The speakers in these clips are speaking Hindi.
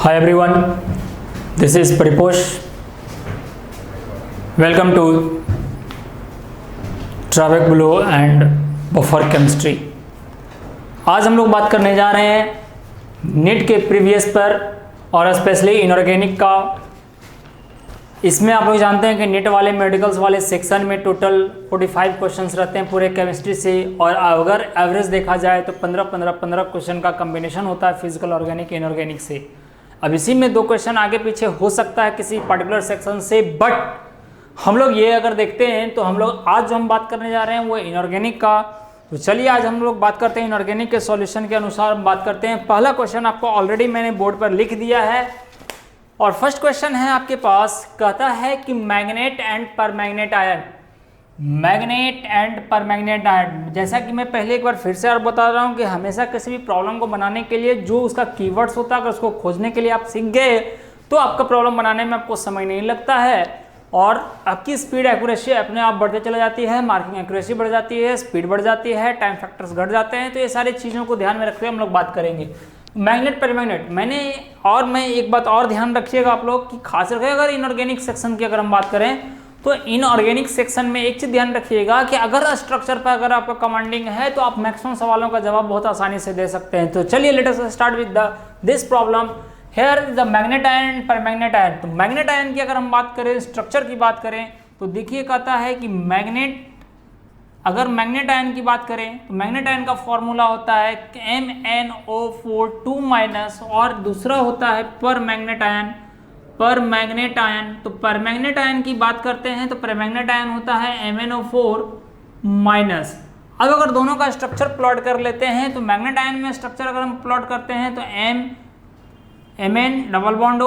Hi everyone, this is Pariposh. Welcome to Travec Blue and Buffer Chemistry. आज हम लोग बात करने जा रहे हैं नीट के प्रीवियस पर और स्पेशली इनऑर्गेनिक का। इसमें आप लोग जानते हैं कि नीट वाले मेडिकल्स वाले सेक्शन में टोटल 45 क्वेश्चंस रहते हैं पूरे केमिस्ट्री से, और अगर एवरेज देखा जाए तो 15 क्वेश्चन का कम्बिनेशन होता है फिजिकल, ऑर्गेनिक, इनऑर्गेनिक से। अब इसी में 2 क्वेश्चन आगे पीछे हो सकता है किसी पर्टिकुलर सेक्शन से, बट हम लोग ये अगर देखते हैं तो हम लोग आज जो हम बात करने जा रहे हैं वो इनऑर्गेनिक का। तो चलिए आज हम लोग बात करते हैं इनऑर्गेनिक के सॉल्यूशन के अनुसार हम बात करते हैं। पहला क्वेश्चन आपको ऑलरेडी मैंने बोर्ड पर लिख दिया है और फर्स्ट क्वेश्चन है आपके पास, कहता है कि magnet and परमैग्नेट ion, magnet and परमैग्नेट ion. जैसा कि मैं पहले एक बार फिर से आप बता रहा हूं कि हमेशा किसी भी प्रॉब्लम को बनाने के लिए जो उसका कीवर्ड्स होता है अगर उसको खोजने के लिए आप सीख गए तो आपका प्रॉब्लम बनाने में आपको समय नहीं लगता है और आपकी स्पीड एक्यूरेसी अपने आप बढ़ते चला जाती है, मार्किंग एक्यूरेसी बढ़ जाती है, स्पीड बढ़ जाती है, टाइम फैक्टर्स घट जाते हैं। तो ये सारी चीज़ों को ध्यान में रखते हुए हम लोग बात करेंगे मैग्नेट परमैग्नेट। मैं एक बात और ध्यान रखिएगा आप लोग कि खास करके अगर इनऑर्गेनिक सेक्शन की अगर हम बात करें तो इनऑर्गेनिक सेक्शन में एक चीज ध्यान रखिएगा कि अगर स्ट्रक्चर पर अगर आपका कमांडिंग है तो आप मैक्सिमम सवालों का जवाब बहुत आसानी से दे सकते हैं। तो चलिए let us start with this problem. Here the manganate ion and परमैग्नेट ion. तो मैग्नेट आयन की अगर हम बात करें, स्ट्रक्चर की बात करें तो देखिए कहता है कि अगर मैग्नेट आयन की बात करें तो मैग्नेट आयन का फॉर्मूला होता है MnO4 2- और दूसरा होता है परमैग्नेट आयन। तो परमैग्नेट आयन की बात करते हैं तो परमैग्नेट आयन होता है MnO4-। अब अगर दोनों का स्ट्रक्चर प्लॉट कर लेते हैं तो मैग्नेट आयन में स्ट्रक्चर अगर हम प्लॉट करते हैं तो Mn double bond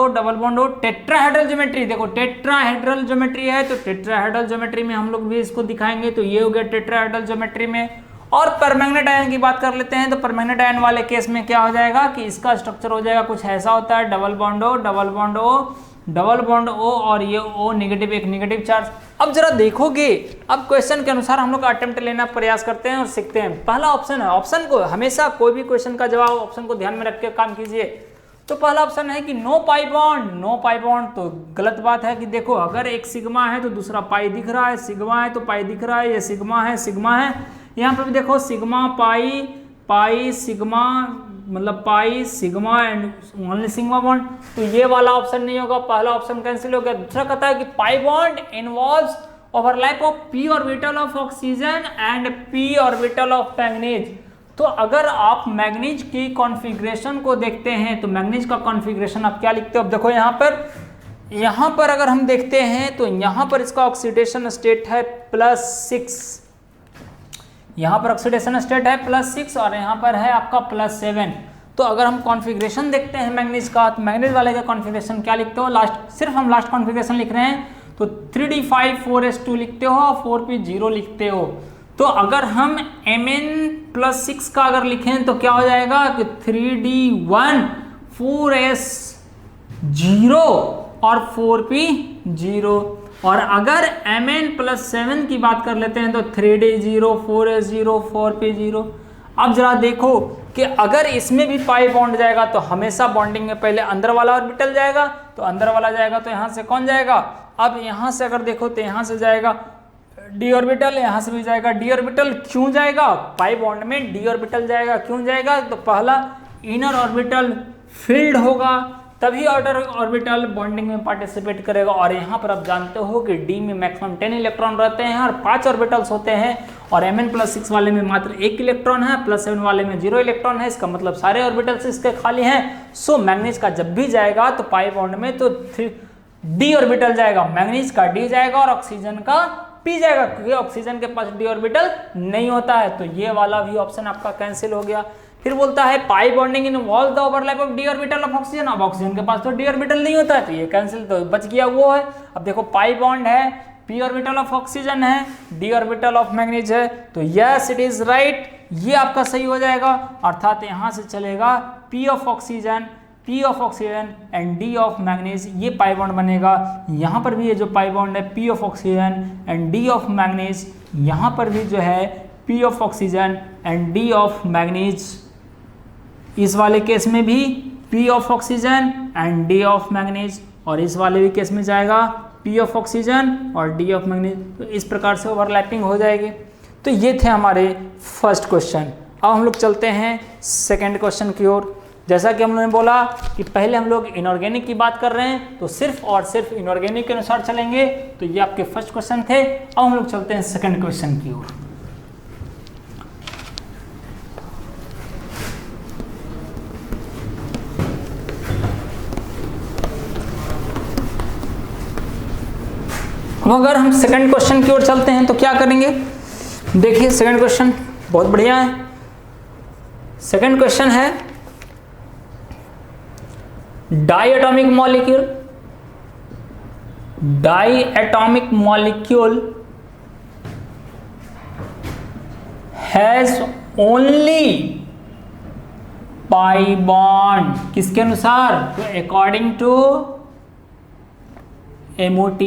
O tetrahedral geometry. देखो टेट्राहेड्रल ज्योमेट्री है तो टेट्राहेड्रल ज्योमेट्री में हम लोग भी इसको दिखाएंगे। तो ये हो गया टेट्राहेड्रल ज्योमेट्री में। और परमैग्नेट आयन की बात कर लेते हैं तो परमैग्नेट आयन वाले केस में क्या हो जाएगा कि इसका स्ट्रक्चर हो जाएगा कुछ ऐसा होता है, डबल बॉन्ड O और ये O नेगेटिव, एक नेगेटिव चार्ज। अब जरा देखोगे, अब क्वेश्चन के अनुसार हम लोग अटेम्प्ट लेना प्रयास करते हैं और सीखते हैं। पहला ऑप्शन है, ऑप्शन को हमेशा कोई भी क्वेश्चन का जवाब ऑप्शन को ध्यान में रख के काम कीजिए। तो पहला ऑप्शन है कि नो पाई बॉन्ड। तो गलत बात है कि देखो अगर एक सिग्मा है तो दूसरा पाई दिख रहा है, सिग्मा है तो पाई दिख रहा है, ये सिग्मा है। यहाँ पर भी देखो सिग्मा पाई सिग्मा, मतलब pi sigma and only sigma bond. तो ये वाला ऑप्शन नहीं होगा, पहला ऑप्शन कैंसिल हो गया। दूसरा कहता है कि pi bond involves overlap of p orbital of oxygen and p orbital of manganese. तो अगर आप मैंगनीज की कॉन्फ़िगरेशन को देखते हैं तो मैंगनीज का कॉन्फ़िगरेशन आप क्या लिखते हो? अब देखो यहाँ पर अगर हम देखते हैं तो यहाँ पर इसका ऑक्सीडेशन स्टेट है +6, यहाँ पर ऑक्सीडेशन स्टेट है +6 और यहाँ पर है आपका +7। तो अगर हम कॉन्फ़िगरेशन देखते हैं मैंगनीज का तो मैंगनीज वाले का कॉन्फ़िगरेशन क्या लिखते हो? सिर्फ हम लास्ट कॉन्फ़िगरेशन लिख रहे हैं तो 3d5 लिखते हो और 4p0 लिखते हो। तो अगर हम Mn+6 का अगर लिखें तो क्या हो जाएगा कि 3d1 4s0 और 4p0। और अगर Mn+7 की बात कर लेते हैं तो 3d0 4s0 4p0। अब जरा देखो कि अगर इसमें भी पाई बॉन्ड जाएगा तो हमेशा बॉन्डिंग में पहले अंदर वाला ऑर्बिटल जाएगा, तो अंदर वाला जाएगा तो यहाँ से कौन जाएगा? अब यहाँ से अगर देखो तो यहाँ से जाएगा d ऑर्बिटल, यहाँ से भी जाएगा d ऑर्बिटल। क्यों जाएगा? पाई बॉन्ड में d ऑर्बिटल जाएगा। क्यों जाएगा? तो पहला इनर ऑर्बिटल फील्ड होगा तभी आउटर ऑर्बिटल बॉन्डिंग में पार्टिसिपेट करेगा। और यहाँ पर आप जानते हो कि d में मैक्सिमम 10 इलेक्ट्रॉन रहते हैं और 5 ऑर्बिटल्स होते हैं और Mn+6 वाले में मात्र 1 इलेक्ट्रॉन है, +7 वाले में 0 इलेक्ट्रॉन है। इसका मतलब सारे ऑर्बिटल्स इसके खाली हैं। सो मैंगनीज का जब भी जाएगा तो पाई बॉन्ड में तो d ऑर्बिटल जाएगा, मैंगनीज का d जाएगा और ऑक्सीजन का p जाएगा, क्योंकि ऑक्सीजन के पास d ऑर्बिटल नहीं होता है। तो ये वाला भी ऑप्शन आपका कैंसिल हो गया। फिर बोलता है pi bonding involve the overlap of d orbital of oxygen. अब ऑक्सीजन के पास तो d ऑर्बिटल नहीं होता है तो ये कैंसिल, तो बच गया वो है। अब देखो पाई बॉन्ड है, p ऑर्बिटल ऑफ ऑक्सीजन है, d ऑर्बिटल ऑफ मैंगनीज है। तो यस इट इज राइट, ये आपका सही हो जाएगा। अर्थात यहाँ से चलेगा p of oxygen and d of manganese, ये पाई बॉन्ड बनेगा। यहाँ पर भी ये जो पाई बॉन्ड है p of oxygen and d of manganese, यहाँ पर भी जो है p of oxygen and d of manganese, इस वाले केस में भी P of oxygen and D of manganese, और इस वाले भी केस में जाएगा P ऑफ ऑक्सीजन और D ऑफ मैग्नीज। तो इस प्रकार से ओवरलैपिंग हो जाएगी। तो ये थे हमारे फर्स्ट क्वेश्चन। अब हम लोग चलते हैं सेकंड क्वेश्चन की ओर। जैसा कि हम लोगों ने बोला कि पहले हम लोग इनऑर्गेनिक की बात कर रहे हैं, तो सिर्फ और सिर्फ इनऑर्गेनिक के अनुसार चलेंगे। तो ये आपके फर्स्ट क्वेश्चन थे। अब हम लोग चलते हैं सेकंड क्वेश्चन की ओर। अब अगर हम सेकंड क्वेश्चन की ओर चलते हैं तो क्या करेंगे, देखिए सेकंड क्वेश्चन बहुत बढ़िया है। सेकंड क्वेश्चन है diatomic molecule has only pi bond, किसके अनुसार, तो according to MOT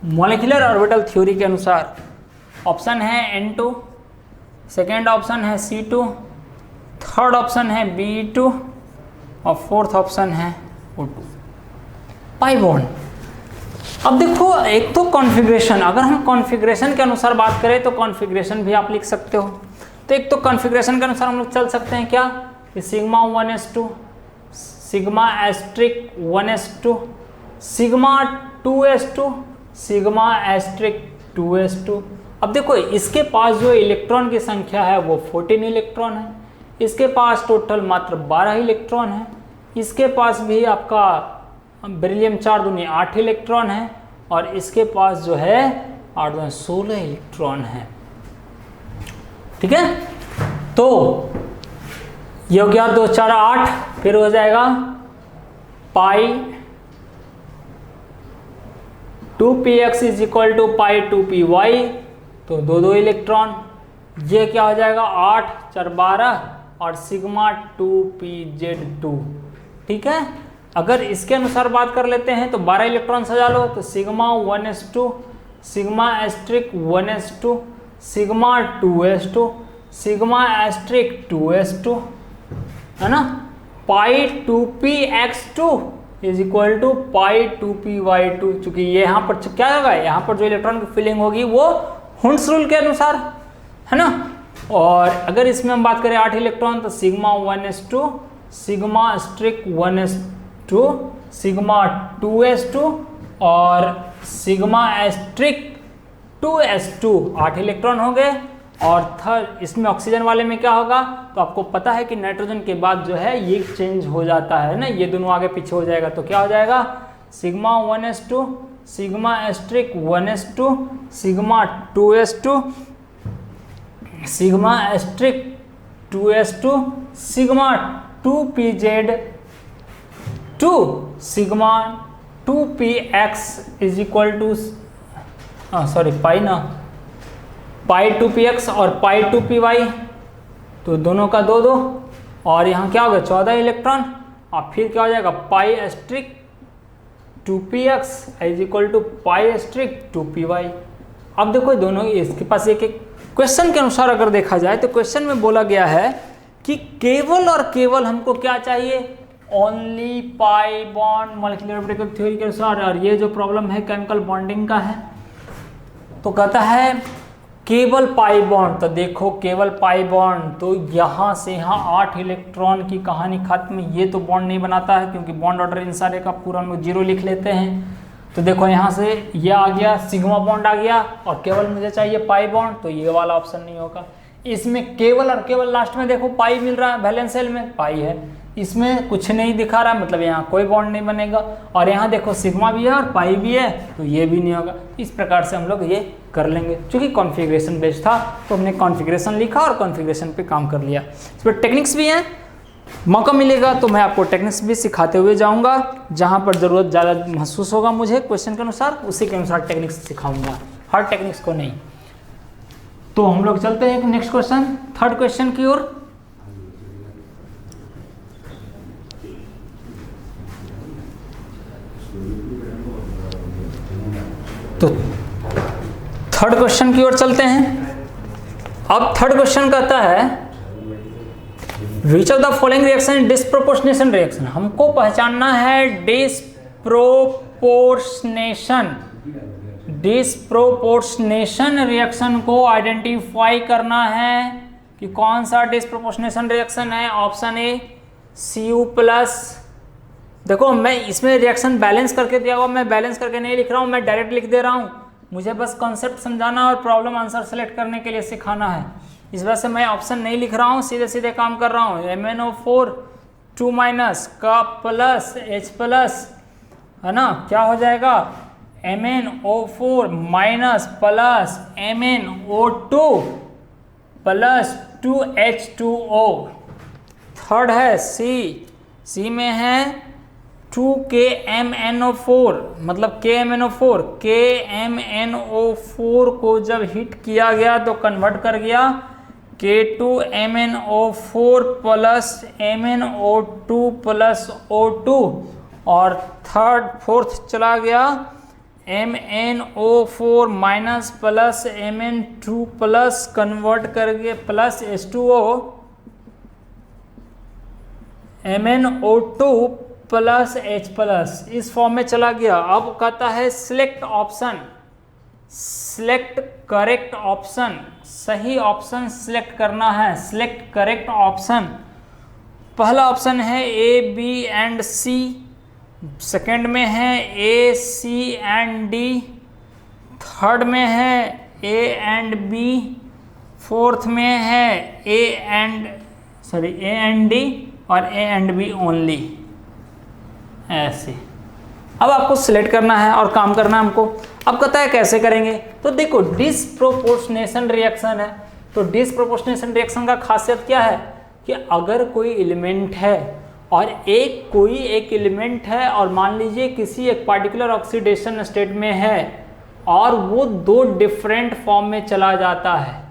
molecular orbital theory के अनुसार। ऑप्शन है N2, सेकेंड ऑप्शन है C2, थर्ड ऑप्शन है B2 और फोर्थ ऑप्शन है O2, पाई बॉन्ड। अब देखो, एक तो कॉन्फ़िगरेशन, अगर हम कॉन्फ़िगरेशन के अनुसार बात करें तो कॉन्फ़िगरेशन भी आप लिख सकते हो। तो एक तो कॉन्फ़िगरेशन के अनुसार हम लोग चल सकते हैं क्या, कि sigma 1s2, sigma asterisk 1s2, sigma 2s2, sigma asterisk 2s2। अब देखो, इसके पास जो इलेक्ट्रॉन की संख्या है वो 14 इलेक्ट्रॉन है, इसके पास टोटल मात्र 12 इलेक्ट्रॉन है, इसके पास भी आपका बेरिलियम 4 दूनी 8 इलेक्ट्रॉन है, और इसके पास जो है 8 दूनी 16 इलेक्ट्रॉन है। ठीक है, तो ये हो गया 2 4 8, फिर हो जाएगा pi 2px is equal to pi 2py, तो 2 इलेक्ट्रॉन। ये क्या हो जाएगा 8 4 12 और सिग्मा 2pz2। ठीक है, अगर इसके अनुसार बात कर लेते हैं तो 12 इलेक्ट्रॉन सजा लो, तो sigma 1s2, sigma asterisk 1s2, sigma 2s2, sigma asterisk 2s2, है ना, pi 2px2 is equal to pi 2py2। चूंकि ये यहाँ पर क्या होगा, यहाँ पर जो इलेक्ट्रॉन की फिलिंग होगी वो हुंड्स रूल के अनुसार, है ना। और अगर इसमें हम बात करें 8 इलेक्ट्रॉन, तो sigma 1s2, sigma asterisk 1s2, sigma 2s2 और सिग्मा एस्ट्रिक 2s2, 8 इलेक्ट्रॉन हो गए। और थर्ड, इसमें ऑक्सीजन वाले में क्या होगा, तो आपको पता है कि नाइट्रोजन के बाद जो है ये चेंज हो जाता है ना, ये दोनों आगे पीछे हो जाएगा। तो क्या हो जाएगा, sigma 1s2, sigma asterisk 1s2, sigma 2s2, sigma asterisk 2s2, sigma 2pz2, sigma 2px is equal to pi ना, पाई 2px और पाई 2py, तो दोनों का 2 2, और यहाँ क्या होगा 14 इलेक्ट्रॉन, और फिर क्या हो जाएगा pi asterisk 2px is equal to pi asterisk 2py। अब देखो दोनों इसके पास एक एक क्वेश्चन के अनुसार अगर देखा जाए तो क्वेश्चन में बोला गया है कि केवल और केवल हमको क्या चाहिए, only pi bond molecular orbital theory के अनुसार। और ये जो प्रॉब्लम है केमिकल बॉन्डिंग का है, तो कहता है केवल पाई बॉन्ड। तो देखो केवल पाई बॉन्ड, तो यहाँ से यहाँ 8 इलेक्ट्रॉन की कहानी खत्म। ये तो बॉन्ड नहीं बनाता है क्योंकि बॉन्ड ऑर्डर इन सारे का पूरा हम लोग 0 लिख लेते हैं। तो देखो यहाँ से ये आ गया, सिग्मा बॉन्ड आ गया, और केवल मुझे चाहिए पाई बॉन्ड, तो ये वाला ऑप्शन नहीं होगा। इसमें केवल और केवल लास्ट में देखो पाई मिल रहा है, वैलेंस शेल में पाई है, इसमें कुछ नहीं दिखा रहा, मतलब यहाँ कोई बॉन्ड नहीं बनेगा। और यहाँ देखो सिग्मा भी है और पाई भी है, तो ये भी नहीं होगा। इस प्रकार से हम लोग ये कर लेंगे। चूँकि कॉन्फ़िगरेशन बेस्ड था तो हमने कॉन्फ़िगरेशन लिखा और कॉन्फ़िगरेशन पे काम कर लिया। इस पर टेक्निक्स भी हैं, मौका मिलेगा तो मैं आपको टेक्निक्स भी सिखाते हुए जाऊँगा। जहाँ पर ज़रूरत ज़्यादा महसूस होगा मुझे क्वेश्चन के अनुसार, उसी के अनुसार टेक्निक्स सिखाऊँगा, हर टेक्निक्स को नहीं। तो हम लोग चलते हैं नेक्स्ट क्वेश्चन, थर्ड क्वेश्चन की ओर। तो थर्ड क्वेश्चन की ओर चलते हैं। अब थर्ड क्वेश्चन कहता है which of the following reaction disproportionation reaction, हमको पहचानना है डिस्प्रोपोर्शनेशन रिएक्शन को आइडेंटिफाई करना है कि कौन सा डिस्प्रोपोर्शनेशन रिएक्शन है। ऑप्शन ए Cu प्लस, देखो मैं इसमें रिएक्शन बैलेंस करके दिया हुआ, मैं बैलेंस करके नहीं लिख रहा हूँ, मैं डायरेक्ट लिख दे रहा हूँ, मुझे बस कॉन्सेप्ट समझाना और प्रॉब्लम आंसर सेलेक्ट करने के लिए सिखाना है। इस वजह से मैं ऑप्शन नहीं लिख रहा हूँ, सीधे सीधे काम कर रहा हूँ। MnO4 2 माइनस का प्लस H प्लस है ना, क्या हो जाएगा MnO4 minus plus MnO2 plus 2H2O। Third है C में है 2KMnO4, मतलब KMnO4 को जब हिट किया गया तो कन्वर्ट कर गया K2MnO4 plus MnO2 plus O2, और फोर्थ चला गया MnO4 minus plus Mn2 plus convert करके plus H2O MnO2 plus H plus, इस फॉर्म में चला गया। अब कहता है सिलेक्ट करेक्ट ऑप्शन, सही ऑप्शन सिलेक्ट करना है। सिलेक्ट करेक्ट ऑप्शन, पहला ऑप्शन है A, B and C, second में है A, C and D, third में है A एंड B, फोर्थ में है A एंड D और A एंड B ओनली, ऐसे। अब आपको सिलेक्ट करना है और काम करना है हमको। अब कहता है कैसे करेंगे, तो देखो डिस्प्रोपोर्शनेशन रिएक्शन है, तो डिस्प्रोपोर्शनेशन रिएक्शन का खासियत क्या है कि अगर कोई एलिमेंट है और कोई एक एलिमेंट है और मान लीजिए किसी एक पार्टिकुलर ऑक्सीडेशन स्टेट में है और वो दो डिफरेंट फॉर्म में चला जाता है,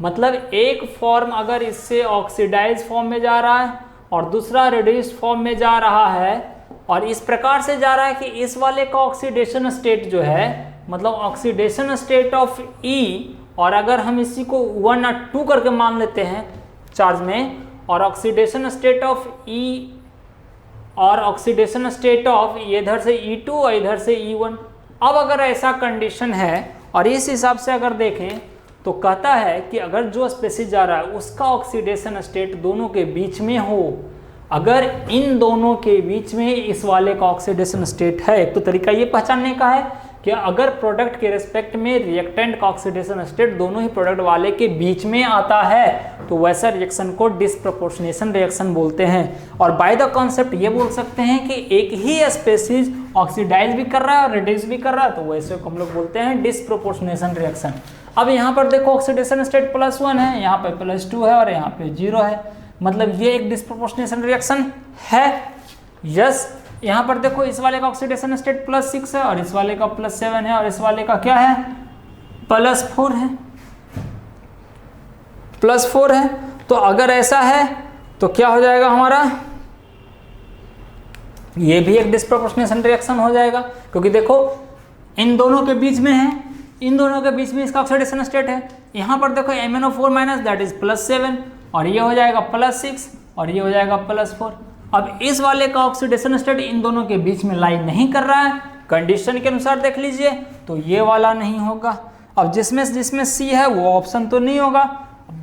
मतलब एक फॉर्म अगर इससे ऑक्सीडाइज फॉर्म में जा रहा है और दूसरा रिड्यूस्ड फॉर्म में जा रहा है, और इस प्रकार से जा रहा है कि इस वाले का ऑक्सीडेशन स्टेट जो है, मतलब ऑक्सीडेशन स्टेट ऑफ E, और अगर हम इसी को 1 और 2 करके मान लेते हैं चार्ज में, और ऑक्सीडेशन स्टेट ऑफ E और ऑक्सीडेशन स्टेट ऑफ इधर से E2 और इधर से E1। अब अगर ऐसा कंडीशन है और इस हिसाब से अगर देखें तो कहता है कि अगर जो स्पेसीज जा रहा है उसका ऑक्सीडेशन स्टेट दोनों के बीच में हो, अगर इन दोनों के बीच में इस वाले का ऑक्सीडेशन स्टेट है, तो तरीका ये पहचानने का है कि अगर प्रोडक्ट के रिस्पेक्ट में रिएक्टेंट का ऑक्सीडेशन स्टेट दोनों ही प्रोडक्ट वाले के बीच में आता है तो वैसा रिएक्शन को डिस्प्रोपोर्शनेशन रिएक्शन बोलते हैं। और बाय द कॉन्सेप्ट ये बोल सकते हैं कि एक ही स्पेसीज ऑक्सीडाइज भी कर रहा है और रिड्यूस भी कर रहा है, तो वैसे को हम लोग बोलते हैं डिस्प्रोपोर्शनेशन रिएक्शन। अब यहाँ पर देखो ऑक्सीडेशन स्टेट +1 है, यहाँ पे +2 है और यहाँ पे 0 है, मतलब ये एक डिस्प्रोपोर्शनेशन रिएक्शन है। यस, यहाँ पर देखो इस वाले का ऑक्सीडेशन स्टेट +6 है और इस वाले का +7 है और इस वाले का क्या है +4 है, +4 है। तो अगर ऐसा है तो क्या हो जाएगा हमारा, ये भी एक डिस्प्रोपोर्शनेशन रिएक्शन हो जाएगा, क्योंकि देखो इन दोनों के बीच में है, इन दोनों के बीच में इसका ऑक्सीडेशन स्टेट है। यहाँ पर देखो MnO4 माइनस दैट इज +7 और ये हो जाएगा +6 और ये हो जाएगा +4। अब इस वाले का ऑक्सीडेशन स्टेट इन दोनों के बीच में लाई नहीं कर रहा है, कंडीशन के अनुसार देख लीजिए, तो ये वाला नहीं होगा। अब जिसमें C है वो ऑप्शन तो नहीं होगा,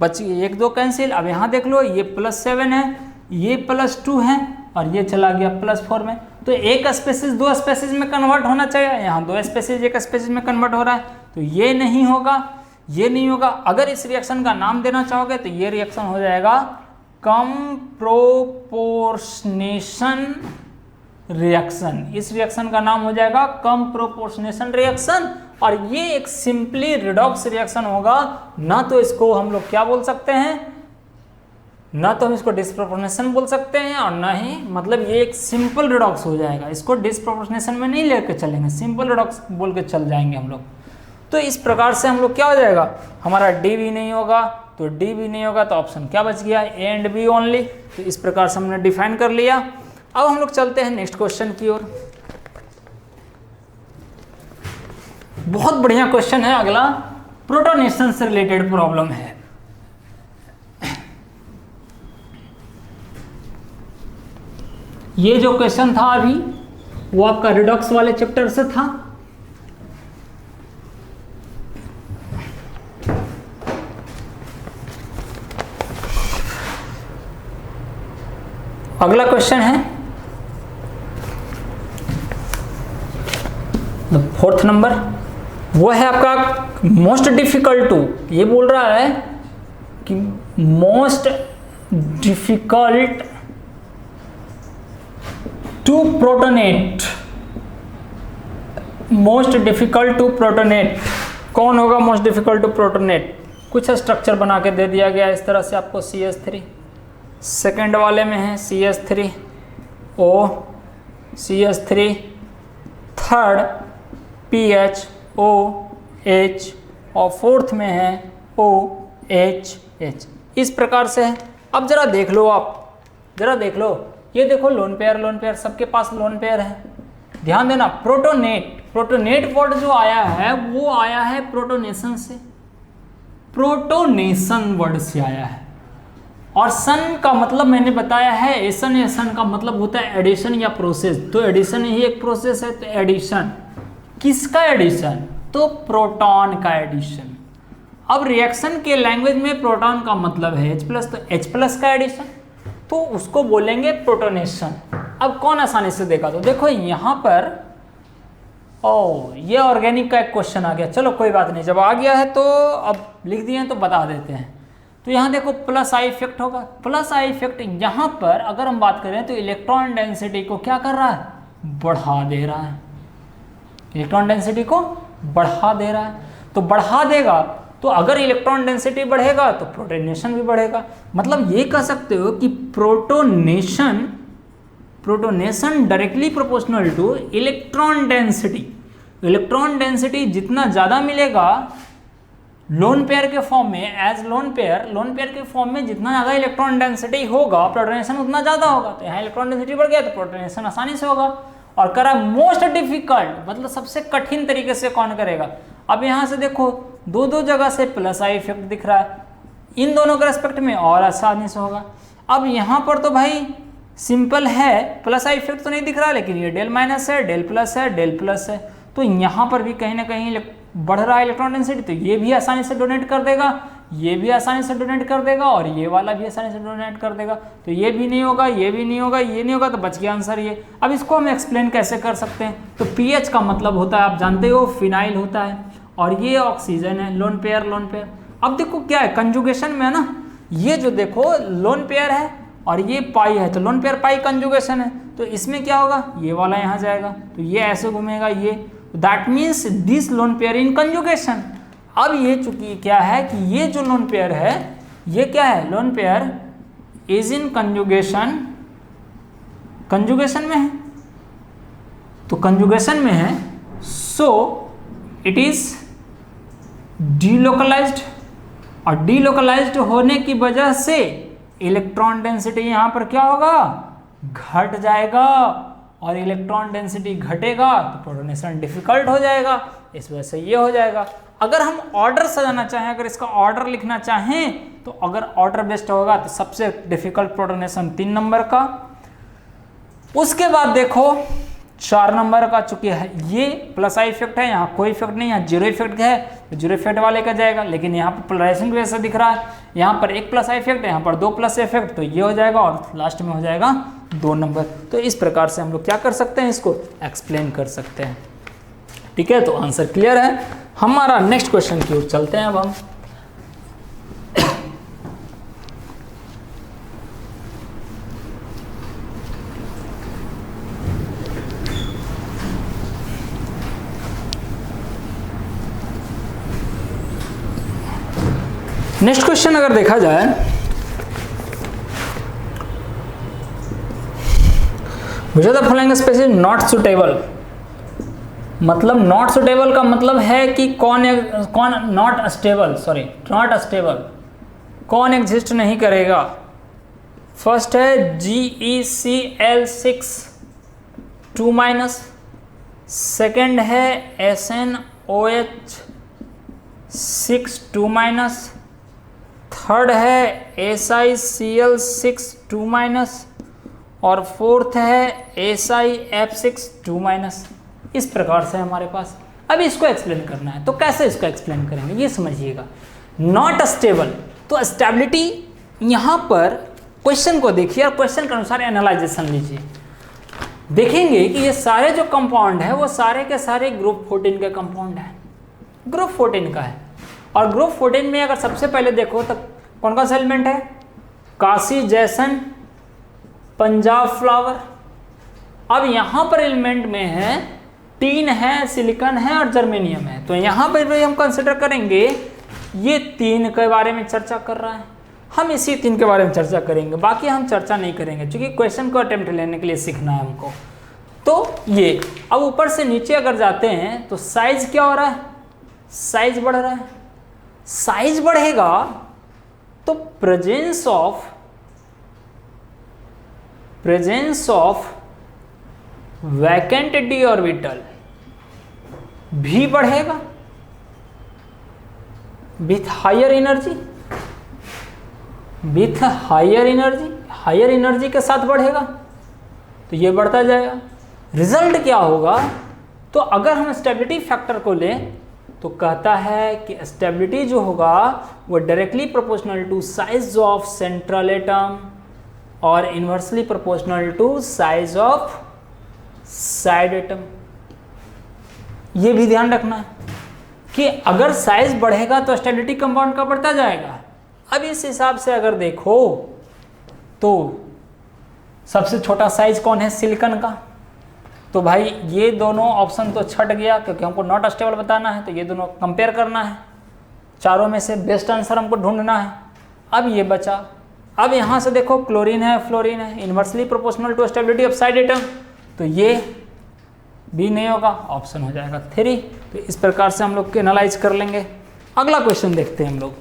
बच 1 2 कैंसिल। अब यहाँ देख लो ये +7 है, ये +2 है और ये चला गया +4 में, तो एक स्पेसीज 2 स्पेसीज में कन्वर्ट होना चाहिए, यहाँ 2 स्पेसीज 1 स्पेसीज में कन्वर्ट हो रहा है, तो ये नहीं होगा, ये नहीं होगा। अगर इस रिएक्शन का नाम देना चाहोगे तो ये रिएक्शन हो जाएगा कम प्रोपोर्शनेशन रिएक्शन। इस रिएक्शन का नाम हो जाएगा कम प्रोपोर्शनेशन रिएक्शन, और ये एक सिंपली रिडॉक्स रिएक्शन होगा। ना तो इसको हम लोग क्या बोल सकते हैं, ना तो हम इसको डिस्प्रोपोर्शनेशन बोल सकते हैं और ना ही, मतलब ये एक सिंपल रिडॉक्स हो जाएगा। इसको डिस्प्रोपोर्शनेशन में नहीं लेकर चलेंगे, सिंपल रिडॉक्स बोल के चल जाएंगे हम लोग। तो इस प्रकार से हम लोग क्या हो जाएगा, हमारा डी भी नहीं होगा, तो डी भी नहीं होगा तो ऑप्शन क्या बच गया, ए एंड बी ओनली। तो इस प्रकार से हमने डिफाइन कर लिया। अब हम लोग चलते हैं नेक्स्ट क्वेश्चन की ओर। बहुत बढ़िया क्वेश्चन है अगला, प्रोटोनेशन से रिलेटेड प्रॉब्लम है। ये जो क्वेश्चन था अभी वो आपका रिडॉक्स वाले चैप्टर से था। अगला क्वेश्चन है फोर्थ नंबर, वो है आपका मोस्ट डिफिकल्ट टू, ये बोल रहा है कि most difficult to protonate, most difficult to protonate, कौन होगा मोस्ट डिफिकल्ट टू प्रोटोनेट? कुछ स्ट्रक्चर बना के दे दिया गया इस तरह से आपको, CH3 सेकेंड वाले में है CH3O CH3, थर्ड PHOH और फोर्थ में है OHH, इस प्रकार से है। अब जरा देख लो, आप जरा देख लो, ये देखो लोन पेयर सबके पास लोन पेयर है। ध्यान देना, प्रोटोनेट वर्ड जो आया है वो आया है प्रोटोनेशन से, प्रोटोनेशन वर्ड से आया है। और सन का मतलब मैंने बताया है एसन का मतलब होता है एडिशन या प्रोसेस, तो एडिशन ही एक प्रोसेस है। तो एडिशन, किसका एडिशन? तो प्रोटॉन का एडिशन। अब रिएक्शन के लैंग्वेज में प्रोटॉन का मतलब है H+, तो H+ का एडिशन, तो उसको बोलेंगे प्रोटोनेशन। अब कौन आसानी से देखा, तो देखो यहाँ पर ये ऑर्गेनिक का एक क्वेश्चन आ गया। चलो कोई बात नहीं, जब आ गया है तो अब लिख दिए हैं तो बता देते हैं। तो यहाँ देखो +I इफेक्ट होगा। +I इफेक्ट यहाँ पर अगर हम बात करें तो इलेक्ट्रॉन डेंसिटी को क्या कर रहा है? बढ़ा दे रहा है। इलेक्ट्रॉन डेंसिटी को बढ़ा दे रहा है, तो बढ़ा देगा तो अगर इलेक्ट्रॉन डेंसिटी बढ़ेगा तो प्रोटोनेशन भी बढ़ेगा। मतलब ये कह सकते हो कि protonation directly proportional two electron density. Electron density जितना ज़्यादा मिलेगा लोन पेयर के फॉर्म में, एज लोन पेयर के फॉर्म में जितना ज़्यादा इलेक्ट्रॉन डेंसिटी होगा प्रोटोनेशन उतना ज़्यादा होगा। तो यहाँ इलेक्ट्रॉन डेंसिटी बढ़ गया तो प्रोटोनेशन आसानी से होगा। और करा मोस्ट डिफिकल्ट, मतलब सबसे कठिन तरीके से कौन करेगा। अब यहाँ से देखो दो जगह से +I इफेक्ट दिख रहा है, इन दोनों के रेस्पेक्ट में और आसानी से होगा। अब यहाँ पर तो भाई सिंपल है, +I इफेक्ट तो नहीं दिख रहा, लेकिन ये डेल माइनस है, डेल प्लस है, डेल प्लस है, तो यहाँ पर भी कहीं ना कहीं बढ़ रहा है इलेक्ट्रॉन डेंसिटी, तो ये भी आसानी से डोनेट कर देगा, ये भी आसानी से डोनेट कर देगा और ये वाला भी आसानी से डोनेट कर देगा। तो ये भी नहीं होगा, ये भी नहीं होगा, ये नहीं होगा, तो बच गया आंसर ये। अब इसको हम एक्सप्लेन कैसे कर सकते हैं? तो पीएच का मतलब होता है, आप जानते हो, फिनाइल होता है, और ये ऑक्सीजन है, लोन पेयर। अब देखो क्या है, कंजुगेशन में है ना, ये जो देखो लोन पेयर है और ये पाई है, तो लोन पेयर पाई कंजुगेशन है, तो इसमें क्या होगा, ये वाला यहाँ जाएगा, तो ये ऐसे घूमेगा, ये that means this lone pair in conjugation. अब ये चूंकि क्या है कि ये जो लोन पेयर है, ये क्या है, lone pair is in conjugation में है, तो कंजुगेशन में है, सो इट इज डीलोकलाइज्ड, और डीलोकलाइज्ड होने की वजह से इलेक्ट्रॉन डेंसिटी यहाँ पर क्या होगा, घट जाएगा, और इलेक्ट्रॉन डेंसिटी घटेगा तो प्रोटोनेशन डिफिकल्ट हो जाएगा, इस वजह से ये हो जाएगा। अगर हम ऑर्डर सजाना चाहें, अगर इसका ऑर्डर लिखना चाहें, तो अगर ऑर्डर बेस्ड होगा तो सबसे डिफिकल्ट प्रोटोनेशन 3 नंबर का, उसके बाद देखो 4 नंबर का, चूंकि ये +I इफेक्ट है, यहाँ कोई इफेक्ट नहीं, यहाँ 0 इफेक्ट है तो 0 इफेक्ट वाले का जाएगा, लेकिन यहाँ पर पोलराइजेशन की वजह से दिख रहा है, यहाँ पर 1 +I इफेक्ट है, यहाँ पर 2 + इफेक्ट, तो ये हो जाएगा, और लास्ट में हो जाएगा 2 नंबर। तो इस प्रकार से हम लोग क्या कर सकते हैं, इसको एक्सप्लेन कर सकते हैं। ठीक है, तो आंसर क्लियर है। हमारा नेक्स्ट क्वेश्चन की ओर चलते हैं अब हम। नेक्स्ट क्वेश्चन अगर देखा जाए, which are the following species not suitable. मतलब नॉट सुटेबल का मतलब है कि कौन नॉट अस्टेबल, कौन एग्जिस्ट नहीं करेगा। फर्स्ट है GeCl6 2-, सेकेंड है SnOH6 2-, थर्ड है SiCl6 2-, और फोर्थ है SiF6 2-। इस प्रकार से हमारे पास। अब इसको एक्सप्लेन करना है, तो कैसे इसको एक्सप्लेन करेंगे ये समझिएगा। नॉट स्टेबल, तो स्टेबिलिटी यहाँ पर क्वेश्चन को देखिए और क्वेश्चन के अनुसार एनालाइजेशन लीजिए। देखेंगे कि ये सारे जो कंपाउंड है वो सारे के सारे ग्रुप 14 के कंपाउंड है, ग्रुप 14 का है। और ग्रुप 14 में अगर सबसे पहले देखो तो कौन कौन सा एलिमेंट है, काशी जैसन, पंजाब फ्लावर। अब यहाँ पर एलिमेंट में है टीन है, सिलिकॉन है और जर्मेनियम है। तो यहाँ पर भी हम कंसिडर करेंगे ये 3 के बारे में चर्चा कर रहा है, हम इसी 3 के बारे में चर्चा करेंगे, बाकी हम चर्चा नहीं करेंगे क्योंकि क्वेश्चन को अटेम्प्ट लेने के लिए सीखना है हमको। तो ये अब ऊपर से नीचे अगर जाते हैं तो साइज क्या हो रहा है, साइज बढ़ रहा है। साइज बढ़ेगा तो presence of vacant D orbital भी बढ़ेगा विथ हायर एनर्जी के साथ बढ़ेगा, तो ये बढ़ता जाएगा। रिजल्ट क्या होगा, तो अगर हम स्टेबिलिटी फैक्टर को लें तो कहता है कि स्टेबिलिटी जो होगा वो directly proportional to size of central atom और inversely proportional to size of side atom. ये भी ध्यान रखना है कि अगर साइज बढ़ेगा तो स्टेबिलिटी कंपाउंड का बढ़ता जाएगा। अब इस हिसाब से अगर देखो तो सबसे छोटा साइज कौन है, सिलिकॉन का। तो भाई ये दोनों ऑप्शन तो छट गया क्योंकि हमको नॉट स्टेबल बताना है, तो ये दोनों कंपेयर करना है, चारों में से बेस्ट आंसर हमको ढूंढना है। अब ये बचा, अब यहाँ से देखो क्लोरीन है, फ्लोरीन है, inversely proportional to stability of side atom, तो ये भी नहीं होगा, ऑप्शन हो जाएगा 3। तो इस प्रकार से हम लोग एनालाइज कर लेंगे। अगला क्वेश्चन देखते हैं हम लोग।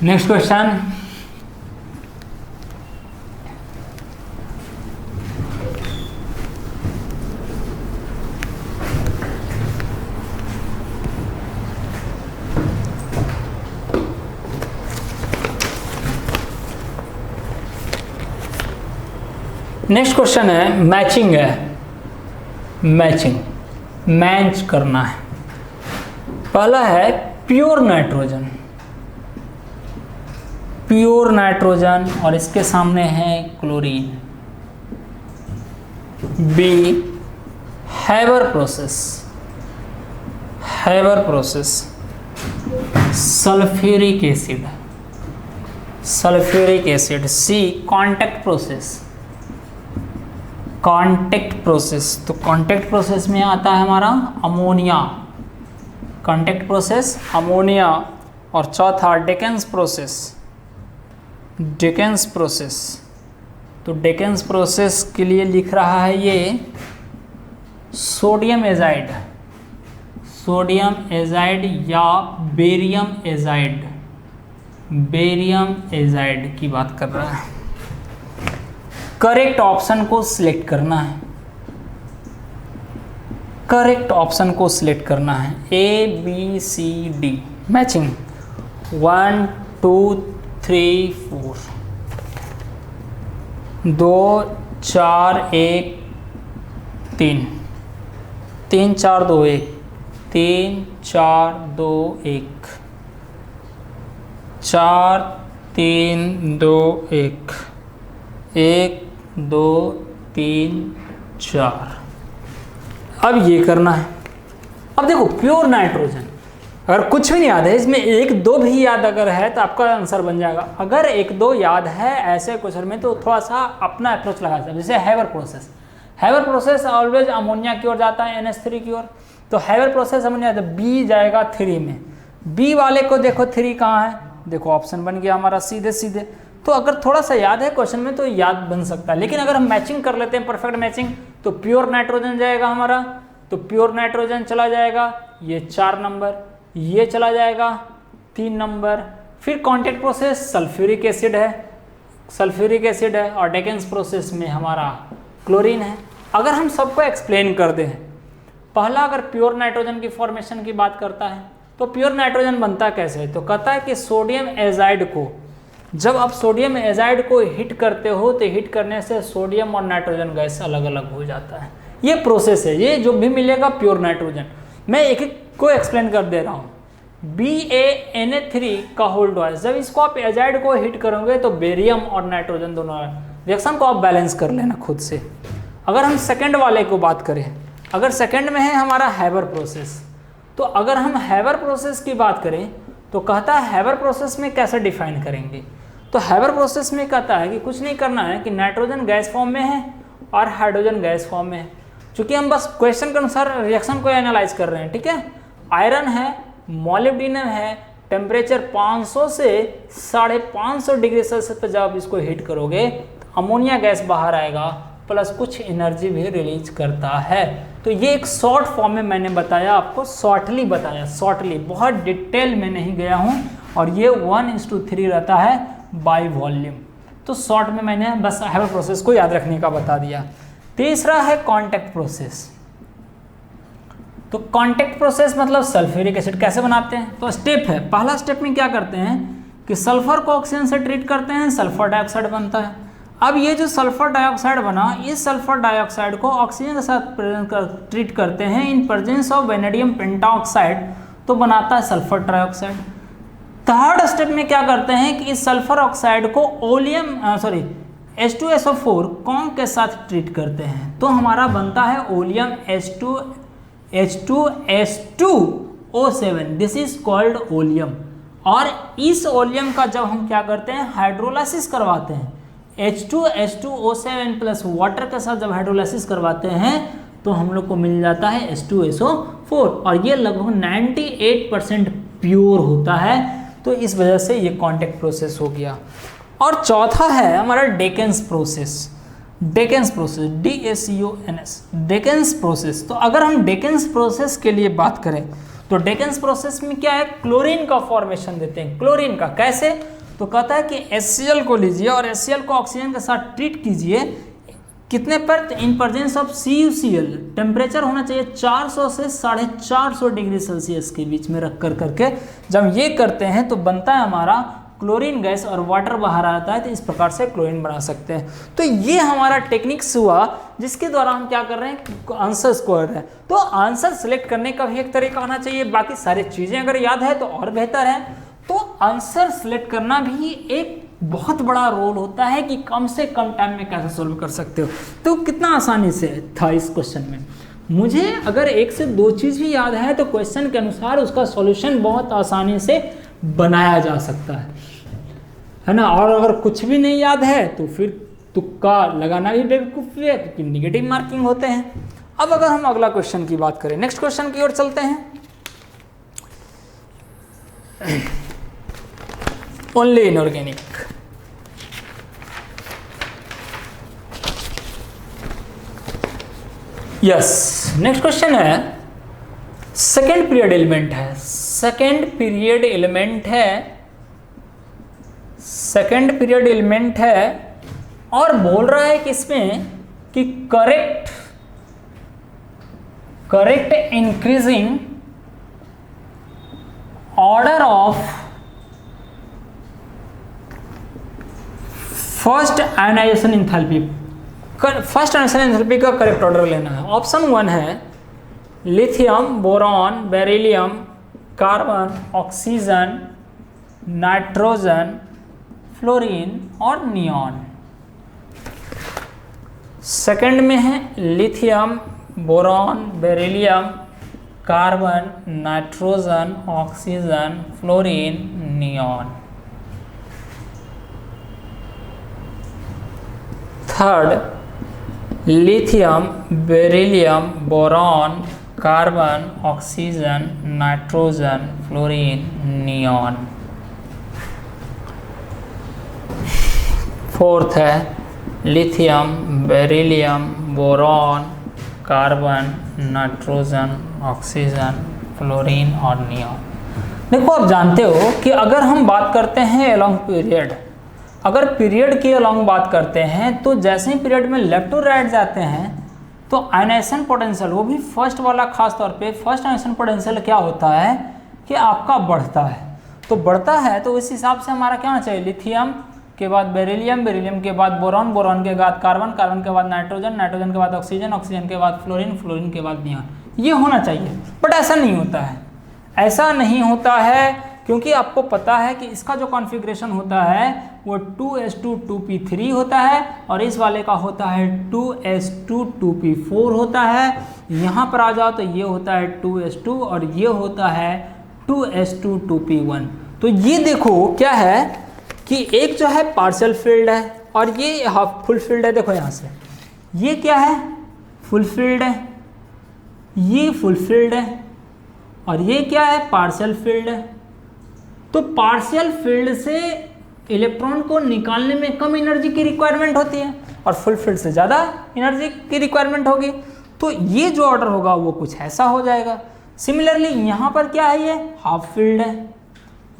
नेक्स्ट क्वेश्चन, नेक्स्ट क्वेश्चन है मैचिंग है, मैच करना है। पहला है प्योर नाइट्रोजन और इसके सामने है chlorine. B Haber process sulphuric acid. C contact process, तो कांटेक्ट प्रोसेस में आता है हमारा अमोनिया, और चौथा डेकेंस प्रोसेस। तो डेकेंस प्रोसेस के लिए लिख रहा है ये सोडियम एजाइड या बेरियम एजाइड की बात कर रहा है। करेक्ट ऑप्शन को सिलेक्ट करना है, ABCD मैचिंग 1 2 3 4 2 4 1 3 3 4 2 1 3 4 2 1 4 3 2 1 1 2 3 4। अब ये करना है। अब देखो प्योर नाइट्रोजन, अगर कुछ भी नहीं याद है इसमें 1 2 भी याद अगर है तो आपका आंसर बन जाएगा। अगर 1 2 याद है ऐसे क्वेश्चन में तो थोड़ा सा अपना अप्रोच लगा सकते हैं। जैसे हैवर प्रोसेस ऑलवेज अमोनिया की ओर जाता है, NH3 की ओर। तो हैवर प्रोसेस अमोनिया, तो बी जाएगा 3 में। बी वाले को देखो 3 कहाँ है, देखो ऑप्शन बन गया हमारा सीधे। तो अगर थोड़ा सा याद है क्वेश्चन में तो याद बन सकता है, लेकिन अगर हम मैचिंग कर लेते हैं, परफेक्ट मैचिंग, तो प्योर नाइट्रोजन जाएगा हमारा। तो प्योर नाइट्रोजन चला जाएगा, ये 4 नंबर, ये चला जाएगा 3 नंबर। फिर कॉन्टैक्ट प्रोसेस सल्फ्यूरिक एसिड है और डेकेंस प्रोसेस में हमारा क्लोरीन है। अगर हम सबको एक्सप्लेन कर दें, पहला अगर प्योर नाइट्रोजन की फॉर्मेशन की बात करता है तो प्योर नाइट्रोजन बनता कैसे है, तो कहता है कि सोडियम एजाइड को जब आप सोडियम एजाइड को हीट करते हो तो हीट करने से सोडियम और नाइट्रोजन गैस अलग अलग हो जाता है। ये प्रोसेस है, ये जो भी मिलेगा प्योर नाइट्रोजन। मैं एक एक को एक्सप्लेन कर दे रहा हूँ। BaNa3 का होल ट्वाइस, जब इसको आप एजाइड को हीट करोगे तो बेरियम और नाइट्रोजन दोनों, रिएक्शन को आप बैलेंस कर लेना खुद से। अगर हम सेकंड वाले को बात करें, अगर सेकंड में है हमारा हैबर प्रोसेस, तो अगर हम हैबर प्रोसेस की बात करें तो कहता है हैबर प्रोसेस में कैसे डिफाइन करेंगे। तो हैबर प्रोसेस में कहता है कि कुछ नहीं करना है कि नाइट्रोजन गैस फॉर्म में है और हाइड्रोजन गैस फॉर्म में है। चूँकि हम बस क्वेश्चन के अनुसार रिएक्शन को एनालाइज कर रहे हैं, ठीक है। आयरन है, मॉलिब्डेनम है, टेम्परेचर 500 से 550 डिग्री सेल्सियस पर जब इसको हीट करोगे तो अमोनिया गैस बाहर आएगा, प्लस कुछ एनर्जी भी रिलीज करता है। तो ये एक शॉर्ट फॉर्म में मैंने बताया, आपको शॉर्टली बताया, शॉर्टली, बहुत डिटेल में नहीं गया हूँ। और ये 1:3 रहता है बाय वॉल्यूम। तो शॉर्ट में मैंने बस हैबर प्रोसेस को याद रखने का बता दिया। तीसरा है कॉन्टैक्ट प्रोसेस। तो कॉन्टैक्ट प्रोसेस मतलब सल्फ्यूरिक एसिड कैसे बनाते हैं। तो स्टेप है, पहला स्टेप में क्या करते हैं कि सल्फर को ऑक्सीजन से ट्रीट करते हैं, सल्फर डाइऑक्साइड बनता है। अब ये जो सल्फर डाइऑक्साइड बना, इस सल्फर डाइऑक्साइड को ऑक्सीजन के साथ ट्रीट करते हैं in presence of vanadium pentoxide, तो बनाता है सल्फर ट्राइऑक्साइड। थर्ड स्टेप में क्या करते हैं कि इस सल्फर ऑक्साइड को H2SO4 कॉम के साथ ट्रीट करते हैं, तो हमारा बनता है oleum H2S2O7, this is called oleum. और इस ओलियम का जब हम क्या करते हैं हाइड्रोलाइसिस करवाते हैं, H2S2O7 प्लस वाटर के साथ जब हाइड्रोलाइसिस करवाते हैं तो हम लोग को मिल जाता है H2SO4, और ये लगभग 98% प्योर होता है। तो इस वजह से ये कॉन्टैक्ट प्रोसेस हो गया। और चौथा है हमारा Deacon's process. Deacon's process, DACONS, Deacon's process. तो अगर हम डेकेन्स प्रोसेस के लिए बात करें तो डेकेन्स प्रोसेस में क्या है, क्लोरीन का फॉर्मेशन देते हैं। क्लोरीन का कैसे, तो कहता है कि HCl को लीजिए और HCl को ऑक्सीजन के साथ ट्रीट कीजिए, कितने पर, in presence of CuCl, temperature होना चाहिए 400 से 450 डिग्री सेल्सियस के बीच में रख करके जब ये करते हैं तो बनता है हमारा क्लोरीन गैस और वाटर बाहर आता है। तो इस प्रकार से क्लोरीन बना सकते हैं। तो ये हमारा टेक्निक्स हुआ जिसके द्वारा हम क्या कर रहे हैं, आंसर्स को कर रहे हैं। तो आंसर सेलेक्ट करने का भी एक तरीका होना चाहिए, बाकी सारी चीज़ें अगर याद है तो और बेहतर है। तो आंसर सेलेक्ट करना भी एक बहुत बड़ा रोल होता है कि कम से कम टाइम में कैसे सोल्व कर सकते हो। तो कितना आसानी से था इस क्वेश्चन में, मुझे अगर एक से दो चीज़ भी याद है तो क्वेश्चन के अनुसार उसका सॉल्यूशन बहुत आसानी से बनाया जा सकता है ना। और अगर कुछ भी नहीं याद है तो फिर तुक्का लगाना भी बेवकूफ़ी है, क्योंकि निगेटिव मार्किंग होते हैं। अब अगर हम अगला क्वेश्चन की बात करें, नेक्स्ट क्वेश्चन की ओर चलते हैं। Only inorganic. Yes, next question है, सेकेंड पीरियड एलिमेंट है, सेकेंड पीरियड एलिमेंट है, सेकेंड पीरियड एलिमेंट है और बोल रहा है कि इसमें कि correct increasing order of first ionisation enthalpy, first ionisation enthalpy का करेक्ट ऑर्डर लेना है। ऑप्शन 1 है lithium, boron, beryllium, carbon, oxygen, nitrogen, fluorine और नियॉन। सेकंड में है lithium, boron, beryllium, carbon, nitrogen, oxygen, fluorine, neon. Third lithium, beryllium, boron, carbon, oxygen, nitrogen, fluorine, neon. Fourth है lithium, beryllium, boron, carbon, nitrogen, oxygen, fluorine और नियॉन। देखो, आप जानते हो कि अगर हम बात करते हैं अलोंग पीरियड, अगर पीरियड की अलोंग बात करते हैं तो जैसे ही पीरियड में लेफ्ट टू राइट जाते हैं तो आयनाइजेशन पोटेंशियल, वो भी फर्स्ट वाला खास तौर पे फर्स्ट आयनाइजेशन पोटेंशियल क्या होता है कि आपका बढ़ता है। तो बढ़ता है तो उस हिसाब से हमारा क्या होना चाहिए, लिथियम के बाद बेरिलियम, बेरिलियम के बाद बोरॉन, बोरॉन के बाद कार्बन, कार्बन के बाद नाइट्रोजन, नाइट्रोजन के बाद ऑक्सीजन, ऑक्सीजन के बाद फ्लोरीन, फ्लोरीन के बाद नियॉन, ये होना चाहिए। बट ऐसा नहीं होता है, ऐसा नहीं होता है क्योंकि आपको पता है कि इसका जो कॉन्फ़िगरेशन होता है वो 2s2 2p3 होता है और इस वाले का होता है 2s2 2p4 होता है। यहाँ पर आ जाओ तो ये होता है 2s2 और ये होता है 2s2 2p1। तो ये देखो क्या है कि एक जो है पार्शियल फील्ड है और ये हाफ फुल फील्ड है। देखो यहाँ से ये क्या है, फुल फील्ड है, ये फुल फील्ड है और ये क्या है, पार्शियल फील्ड है। तो पार्शियल फील्ड से इलेक्ट्रॉन को निकालने में कम एनर्जी की रिक्वायरमेंट होती है और फुल फील्ड से ज़्यादा एनर्जी की रिक्वायरमेंट होगी। तो ये जो ऑर्डर होगा वो कुछ ऐसा हो जाएगा। सिमिलरली यहाँ पर क्या है, ये हाफ फील्ड है,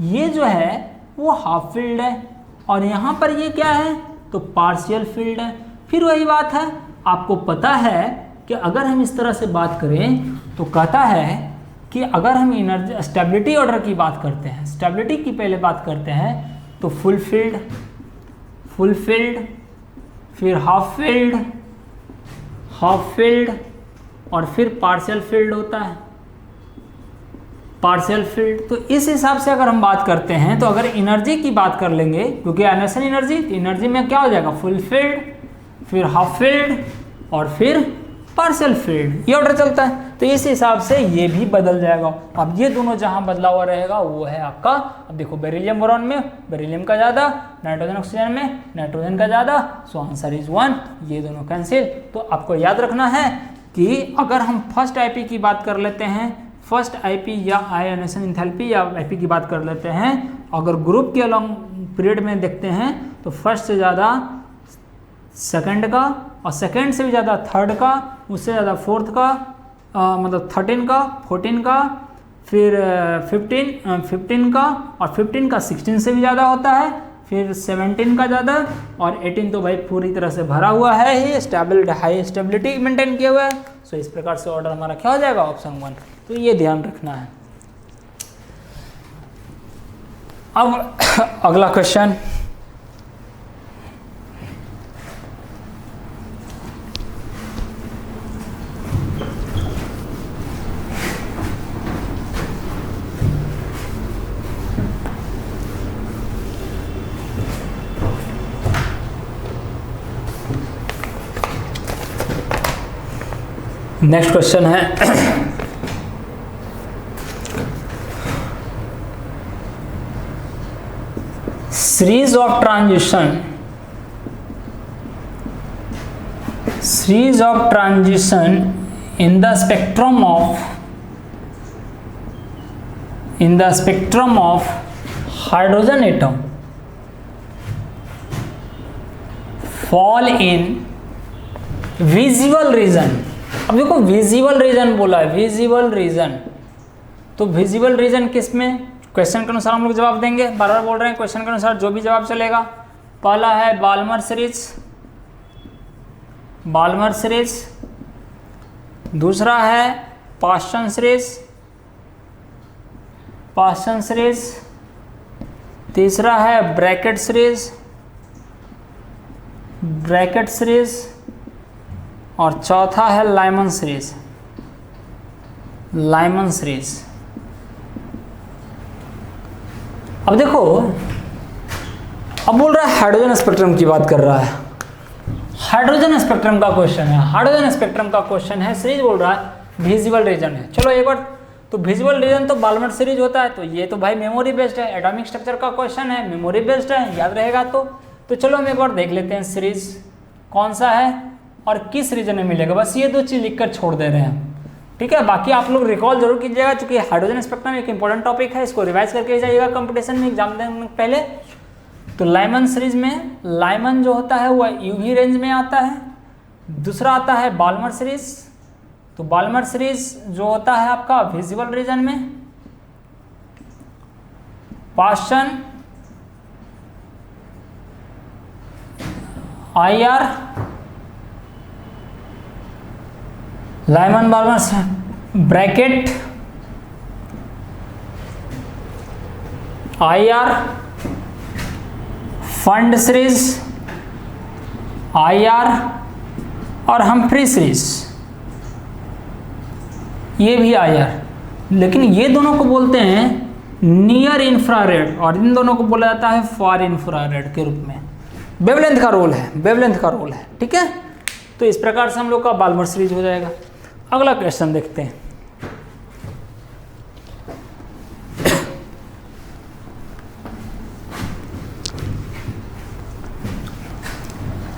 ये जो है वो हाफ फील्ड है और यहाँ पर ये क्या है, तो पार्शियल फील्ड है। फिर वही बात है, आपको पता है कि अगर हम इस तरह से बात करें तो कहता है कि अगर हम एनर्जी स्टेबिलिटी ऑर्डर की बात करते हैं, स्टेबिलिटी की पहले बात करते हैं तो फुल फील्ड, फुल फील्ड, फिर हाफ फील्ड, हाफ फील्ड और फिर पार्शियल फील्ड होता है, पार्शियल फील्ड। तो इस हिसाब से अगर हम बात करते हैं तो अगर एनर्जी की बात कर लेंगे, क्योंकि आयनेशन एनर्जी, तो एनर्जी में क्या हो जाएगा, फुल फील्ड, फिर हाफ फील्ड और फिर पार्शियल फील्ड, ये ऑर्डर चलता है। तो इस हिसाब से ये भी बदल जाएगा। अब ये दोनों जहां बदला हुआ रहेगा वो है आपका, अब देखो बेरिलियम बोरॉन में बेरिलियम का ज़्यादा, नाइट्रोजन ऑक्सीजन में नाइट्रोजन का ज़्यादा, सो आंसर इज 1, ये दोनों कैंसिल। तो आपको याद रखना है कि अगर हम फर्स्ट आईपी की बात कर लेते हैं, फर्स्ट आईपी या आयोनेशन एंथैल्पी या आईपी की बात कर लेते हैं, अगर ग्रुप के अलॉन्ग पीरियड में देखते हैं तो फर्स्ट से ज़्यादा सेकंड का और सेकंड से भी ज़्यादा थर्ड का, उससे ज़्यादा फोर्थ का, मतलब 13 का, 14 का, फिर 15 का और 15 का 16 से भी ज़्यादा होता है, फिर 17 का ज़्यादा और 18 तो भाई पूरी तरह से भरा हुआ है, ही स्टेबल हाई स्टेबिलिटी मेंटेन किया हुआ है। सो इस प्रकार से ऑर्डर हमारा क्या हो जाएगा, ऑप्शन 1। तो ये ध्यान रखना है। अब अगला क्वेश्चन, नेक्स्ट क्वेश्चन है series of transition in the spectrum of hydrogen atom fall in visible region। अब देखो विजिबल रीजन बोला है, विजिबल रीजन, तो विजिबल रीजन किस में, क्वेश्चन के अनुसार हम लोग जवाब देंगे, बार बार बोल रहे हैं क्वेश्चन के अनुसार जो भी जवाब चलेगा। पहला है बाल्मर सीरीज, बाल्मर सीरीज, दूसरा है पास्टन सीरीज, पास्टन सीरीज, तीसरा है ब्रैकेट सीरीज, ब्रैकेट सीरीज और चौथा है लाइमन सीरीज, लाइमन सीरीज। अब देखो, अब बोल रहा है हाइड्रोजन स्पेक्ट्रम की बात कर रहा है, हाइड्रोजन स्पेक्ट्रम का क्वेश्चन है, हाइड्रोजन स्पेक्ट्रम का क्वेश्चन है, सीरीज बोल रहा है, विजिबल रीजन है। चलो एक बार, तो विजिबल रीजन तो बाल्मर सीरीज होता है, तो ये तो भाई मेमोरी बेस्ड है, एटॉमिक स्ट्रक्चर का क्वेश्चन है, मेमोरी बेस्ड है, याद रहेगा। तो चलो हम एक बार देख लेते हैं सीरीज कौन सा है और किस रीजन में मिलेगा, बस ये दो चीज़ लिखकर छोड़ दे रहे हैं, ठीक है। बाकी आप लोग रिकॉल जरूर कीजिएगा, क्योंकि हाइड्रोजन स्पेक्ट्रम एक इंपॉर्टेंट टॉपिक है, इसको रिवाइज करके जाइएगा कंपटीशन में एग्जाम देने पहले। तो लाइमन सीरीज में लाइमन जो होता है वह यूवी रेंज में आता है, दूसरा आता है बाल्मर सीरीज, तो बाल्मर सीरीज जो होता है आपका विजिबल रीजन में, Paschen IR, Lyman Balmer Brackett IR, Pfund series, IR और हम्फ्री सीरीज, ये भी IR, लेकिन ये दोनों को बोलते हैं नियर इंफ्रारेड और इन दोनों को बोला जाता है फार इंफ्रारेड के रूप में। वेवलेंथ का रोल है, वेवलेंथ का रोल है, ठीक है। तो इस प्रकार से हम लोग का बाल्मर सीरीज हो जाएगा। अगला क्वेश्चन देखते हैं।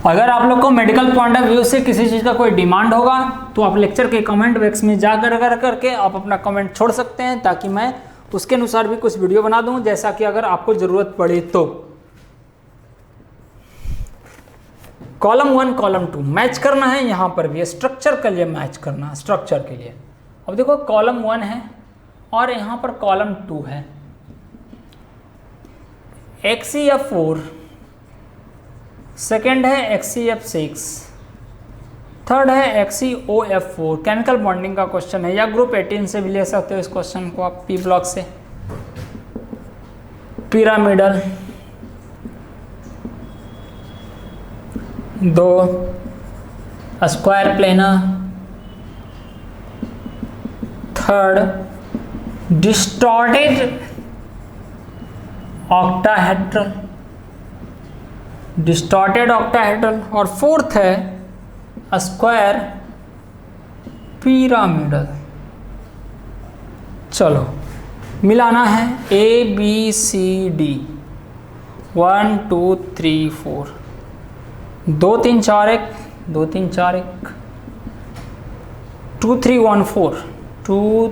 अगर आप लोग को मेडिकल पॉइंट ऑफ व्यू से किसी चीज़ का कोई डिमांड होगा तो आप लेक्चर के कमेंट बॉक्स में जाकर करके आप अपना कमेंट छोड़ सकते हैं, ताकि मैं उसके अनुसार भी कुछ वीडियो बना दूं, जैसा कि अगर आपको ज़रूरत पड़े तो। कॉलम 1 कॉलम 2 मैच करना है, यहाँ पर भी स्ट्रक्चर के लिए मैच करना है, स्ट्रक्चर के लिए। अब देखो कॉलम 1 है और यहाँ पर कॉलम 2 है। XCF4, सेकेंड है XCF6, थर्ड है XCOF4। केमिकल बॉन्डिंग का क्वेश्चन है, या ग्रुप 18 से भी ले सकते हो इस क्वेश्चन को आप, पी ब्लॉक से। Pyramidal 2, square planar, third distorted octahedral, distorted octahedral, और फोर्थ है स्क्वायर पिरामिडल। चलो मिलाना है ABCD 1 2 3 4, 2 3 4 1, 2 3 4 1, 2 3 1 4, 2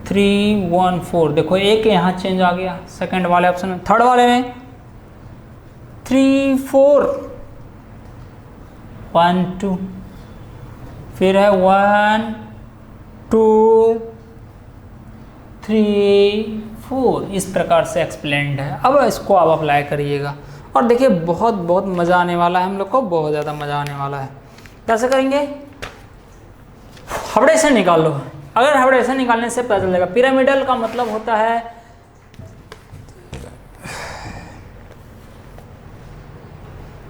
3 1 4। देखो एक यहाँ चेंज आ गया सेकंड वाले ऑप्शन में, थर्ड वाले में 3 4 1 2, फिर है 1 2 3 4। इस प्रकार से एक्सप्लेन्ड है। अब इसको आप अप्लाई करिएगा और देखिए बहुत बहुत मज़ा आने वाला है, हम लोग को बहुत ज़्यादा मज़ा आने वाला है। कैसे करेंगे? हाइब्रिडेशन निकाल लो। अगर हाइब्रिडेशन निकालने से पता चलेगा, पिरामिडल का मतलब होता है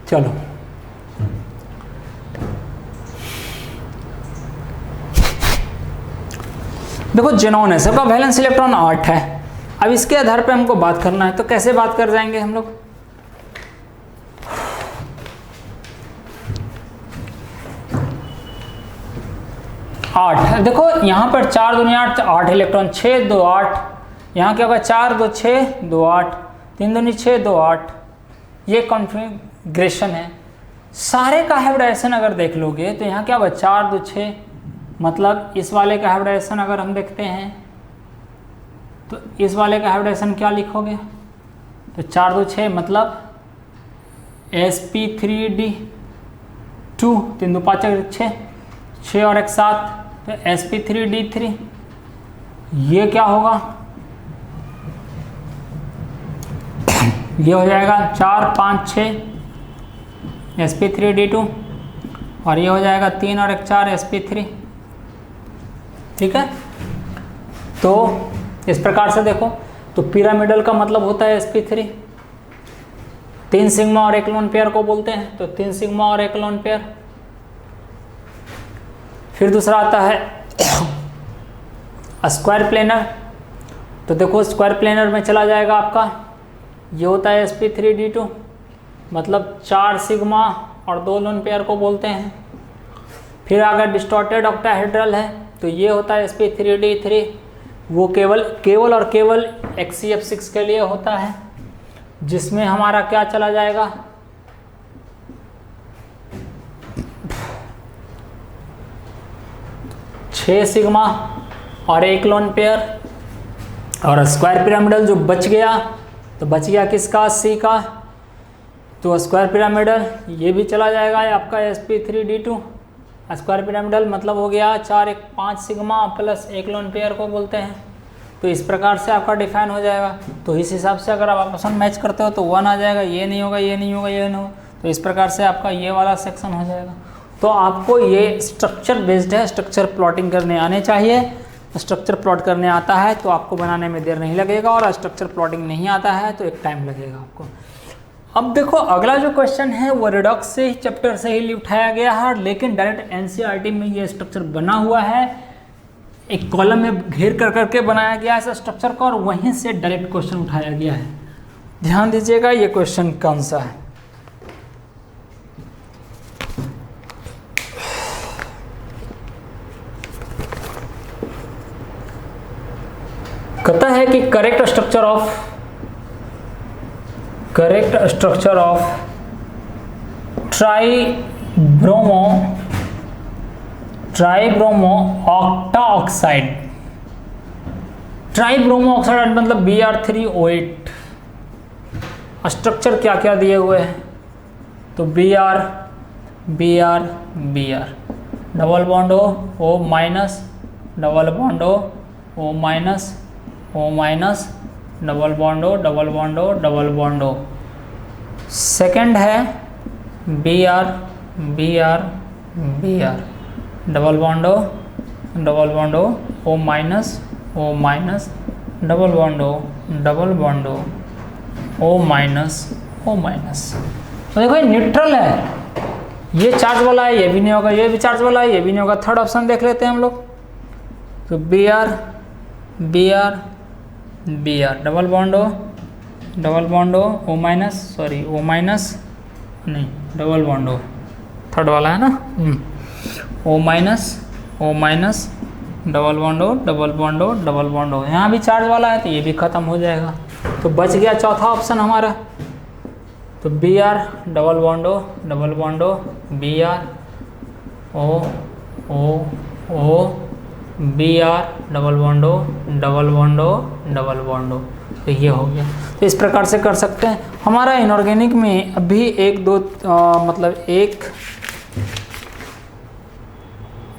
चलो देखो जेनॉन है, सबका वैलेंस इलेक्ट्रॉन 8 है। अब इसके आधार पे हमको बात करना है, तो कैसे बात कर जाएंगे हम लोग? आठ, देखो यहाँ पर 4 दूनी 8, 8 इलेक्ट्रॉन, 6 2 8, यहाँ क्या होगा 4 2 6 2 8, 3 दूनी 6 2 8। ये कॉन्फ़िगरेशन है। सारे का हाइब्रिडेशन अगर देख लोगे तो यहाँ क्या होगा 4 2 6, मतलब इस वाले का हाइब्रिडेशन अगर हम देखते हैं तो इस वाले का हाइब्रिडेशन क्या लिखोगे? तो 4 2 6 मतलब sp3d2, 3 2 5 6, 6 और 1 7, तो sp3d3। ये क्या होगा? ये हो जाएगा 4 5 6 sp3d2, और ये हो जाएगा 3 और 1 4 sp3। ठीक है, तो इस प्रकार से देखो, तो पिरामिडल का मतलब होता है sp3। 3 सिग्मा और 1 लोन पेयर को बोलते हैं, तो 3 सिग्मा और 1 लोन पेयर। फिर दूसरा आता है स्क्वायर प्लेनर। तो देखो स्क्वायर प्लेनर में चला जाएगा आपका, ये होता है sp3d2, मतलब 4 सिग्मा और 2 लोन पेयर को बोलते हैं। फिर अगर डिस्टॉर्टेड ऑक्टाहेड्रल है तो ये होता है sp3d3, वो केवल और केवल XCF6 के लिए होता है, जिसमें हमारा क्या चला जाएगा, छः सिग्मा और 1 लोन पेयर। और स्क्वायर पिरामिडल जो बच गया, तो बच गया किसका? C का। तो स्क्वायर पिरामिडल ये भी चला जाएगा आपका sp3d2। स्क्वायर पिरामिडल मतलब हो गया 4 1 5 सिग्मा प्लस 1 लोन पेयर को बोलते हैं। तो इस प्रकार से आपका डिफाइन हो जाएगा। तो इस हिसाब से अगर आप आपस में मैच करते हो तो 1 आ जाएगा, ये नहीं होगा, ये नहीं होगा, ये नहीं होगा। तो इस प्रकार से आपका ये वाला सेक्शन हो जाएगा। तो आपको ये स्ट्रक्चर बेस्ड है, स्ट्रक्चर प्लॉटिंग करने आने चाहिए, स्ट्रक्चर प्लॉट करने आता है तो आपको बनाने में देर नहीं लगेगा, और स्ट्रक्चर प्लॉटिंग नहीं आता है तो एक टाइम लगेगा आपको। अब देखो अगला जो क्वेश्चन है वो रिडक्स से ही चैप्टर से ही उठाया गया है, लेकिन डायरेक्ट एनसीईआरटी में ये स्ट्रक्चर बना हुआ है, एक कॉलम में घेर कर करके बनाया गया है इस स्ट्रक्चर को, और वहीं से डायरेक्ट क्वेश्चन उठाया गया है। ध्यान दीजिएगा ये क्वेश्चन कौन सा है। कहता है कि correct structure of tribromo octa oxide. Tribromo oxide मतलब Br3O8। स्ट्रक्चर क्या क्या दिए हुए हैं, तो Br double bond O minus, double bond O minus, O minus, double bond O, double bond O, double bond O। Second है Br double bond O, double bond O minus, O minus, double bond O, double bond O minus, O minus. तो देखो ये न्यूट्रल है, ये चार्ज वाला है, ये भी नहीं होगा, ये भी चार्ज वाला है, ये भी नहीं होगा। थर्ड ऑप्शन देख लेते हैं हम लोग, तो Br double bond O minus, sorry O minus नहीं, डबल बॉन्ड O थर्ड वाला है ना, O minus, double bond O, double bond O, double bond O। यहाँ भी चार्ज वाला है तो ये भी ख़त्म हो जाएगा, तो बच गया चौथा ऑप्शन हमारा, तो Br double bond O, double bond O, Br O Br double bond O, double bond O, double bond O। तो ये हो गया। तो इस प्रकार से कर सकते हैं। हमारा इनऑर्गेनिक में अभी एक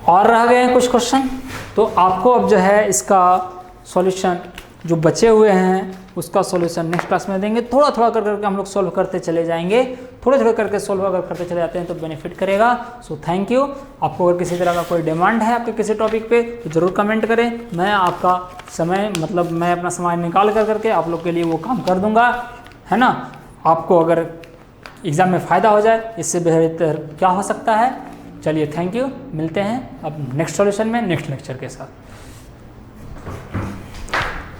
और रह गए हैं कुछ क्वेश्चन, तो आपको अब जो है इसका सॉल्यूशन जो बचे हुए हैं उसका सॉल्यूशन नेक्स्ट क्लास में देंगे। थोड़ा थोड़ा कर करके हम लोग सोल्व करते चले जाएंगे, थोड़े थोड़े करके सोल्व अगर करते चले जाते हैं तो बेनिफिट करेगा। So thank you. आपको अगर किसी तरह का कोई डिमांड है आपके किसी टॉपिक पे तो ज़रूर कमेंट करें, मैं आपका समय मैं अपना समय निकाल कर करके आप लोग के लिए वो काम कर दूंगा, है ना। आपको अगर एग्ज़ाम में फ़ायदा हो जाए इससे बेहतर क्या हो सकता है। चलिए थैंक यू, मिलते हैं अब नेक्स्ट सॉल्यूशन में नेक्स्ट लेक्चर के साथ।